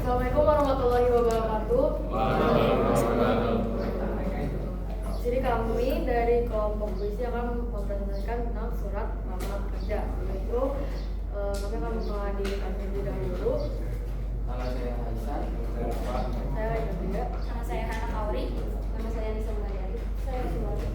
Assalamualaikum warahmatullahi wabarakatuh. Jadi kami dari kelompok puisi akan mempresentasikan tentang surat lamaran kerja. Yaitu kami akan menghadirkan terlebih dahulu. Nama saya Hasan. Saya juga. Nama saya Hana Kauri. Nama saya Nisa Mulyadi. Saya Sumardi.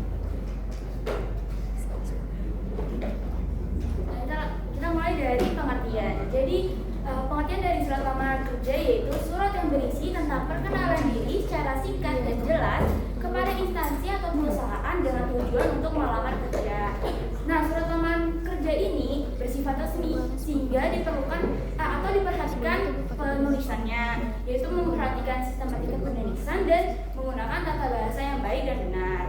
Kita mulai dari pengertian. Jadi pengertian dari surat lamaran kerja yaitu surat yang berisi tentang perkenalan diri secara singkat dan jelas kepada instansi atau perusahaan dengan tujuan untuk melamar kerja. Nah, surat lamaran kerja ini bersifat resmi sehingga diperlukan atau diperhatikan penulisannya, yaitu memperhatikan sistematika penulisan dan menggunakan tata bahasa yang baik dan benar.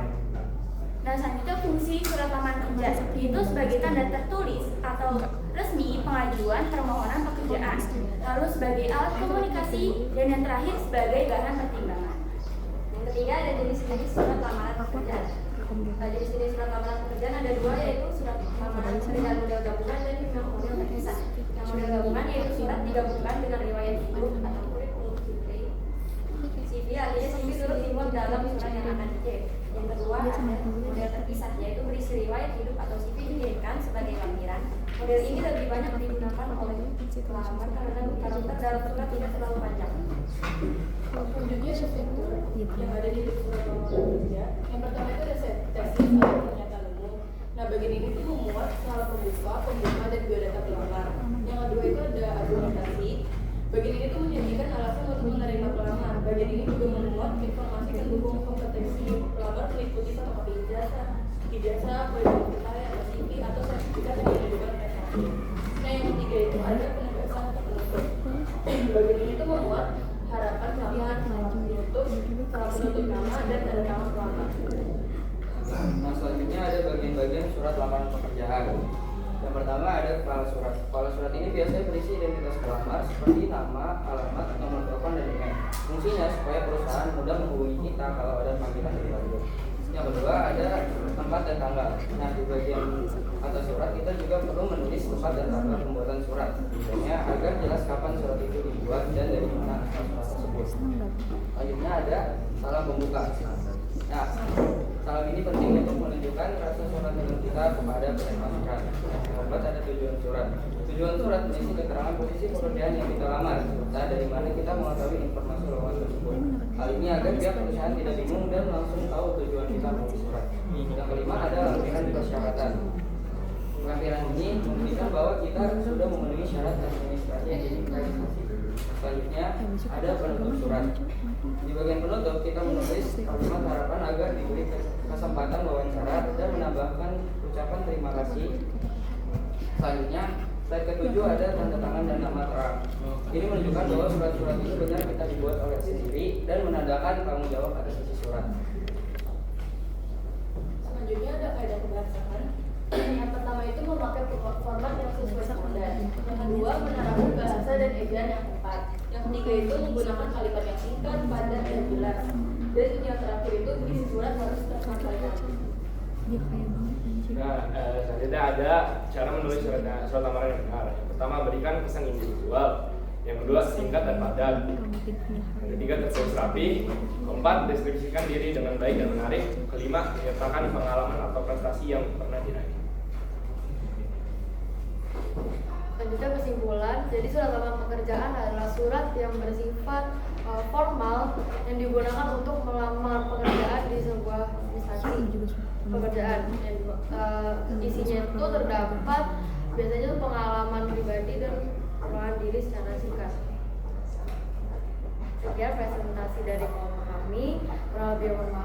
Nah, selanjutnya fungsi surat lamaran kerja itu sebagai tanda tertulis atau resmi pengajuan permohonan pekerjaan, lalu sebagai alat komunikasi, dan yang terakhir sebagai bahan pertimbangan. Yang ketiga ada jenis-jenis surat lamaran pekerjaan. Jenis-jenis surat lamaran pekerjaan ada dua, yaitu surat lamaran dengan model gabungan dan yang model terpisah. Yang model gabungan yaitu surat digabungkan dengan riwayat hidup atau kurikulum vitae. CV artinya CV turut dimuat dalam surat yang akan dicek. Yang kedua ada model terpisah, yaitu berisi riwayat hidup atau CV dijadikan sebagai lampiran. Model ini lebih banyak digunakan oleh pelamar karena karakter dalam surat tidak terlalu panjang. Selanjutnya ada fitur yang ada di surat lamaran kerja. Yang pertama itu ada tesis atau pernyataan umum. Nah, bagian ini tuh memuat salah pembuka dan biodata pelamar. Yang kedua itu ada argumentasi. Bagian ini tuh menjanjikan alasan untuk menerima pelamar. Bagian ini juga memuat informasi pendukung kompetensi pelamar meliputi fotokopi ijazah, pelajaran vitae atau CV atau sertifikat yang diajukan prestasi. Nah, yang ketiga itu ada penugasan atau penutup. Bagian ini tuh memuat harapan pelamar, salam penutup nama dan tanda tangan pelamar. Nah, selanjutnya ada bagian-bagian surat lamaran pekerjaan. Yang pertama ada kepala surat. Kepala surat ini biasanya berisi identitas pelamar seperti nama, alamat, nomor telepon, dan email. Fungsinya supaya perusahaan mudah menghubungi kita kalau ada panggilan lebih lanjut. Yang kedua ada tempat dan tanggal. Nah, di bagian atas surat kita juga perlu menulis tempat dan tanggal pembuatan surat. Misalnya agar jelas kapan surat itu dibuat dan dari mana asal surat tersebut. Selanjutnya ada salam pembuka. Nah, salam ini penting untuk menunjukkan rasa surat dengan kita kepada penerima surat. Yang keempat ada tujuan surat. Tujuan surat berisi keterangan posisi pekerjaan yang kita lamar, serta dari mana kita mengetahui informasi lowongan tersebut. Hal ini agar pihak perusahaan tidak bingung dan langsung tahu tujuan kita menulis surat. Yang kelima ada lampiran persyaratan. Lampiran ini membuktikan bahwa kita sudah memenuhi syarat administrasi yang diinvestasi. Selanjutnya ada penutup surat. Di bagian penutup kita menulis kalimat harapan agar diberi kesempatan wawancara dan menambahkan ucapan terima kasih. Selanjutnya slide ketujuh ada tanda tangan dan nama terang. Ini menunjukkan bahwa surat-surat itu benar kita dibuat oleh sendiri dan menandakan tanggung jawab atas isi surat. Selanjutnya ada kaidah kebahasaan. Yang pertama itu memakai format yang sesuai standar. Yang kedua menerapkan bahasa dan ejaan yang tepat. Yang ketiga itu menggunakan kalimat yang singkat, padat, dan jelas. Dan yang terakhir itu isi surat harus tersampaikan. Nah, selanjutnya ada cara menulis surat lamaran yang benar. Yang pertama, berikan pesan individual. Yang kedua, singkat dan padat. Yang ketiga, tertulis rapi. Keempat, deskripsikan diri dengan baik dan menarik. Kelima, menyertakan pengalaman atau prestasi yang pernah diraih. Selanjutnya kesimpulan. Jadi surat lamaran pekerjaan adalah surat yang bersifat formal yang digunakan untuk melamar pekerjaan di sebuah instansi pekerjaan. Isinya itu terdapat biasanya itu pengalaman pribadi dan pengenalan diri secara singkat. Sekian presentasi dari kelompok kami. Kurang lebih mohon maaf.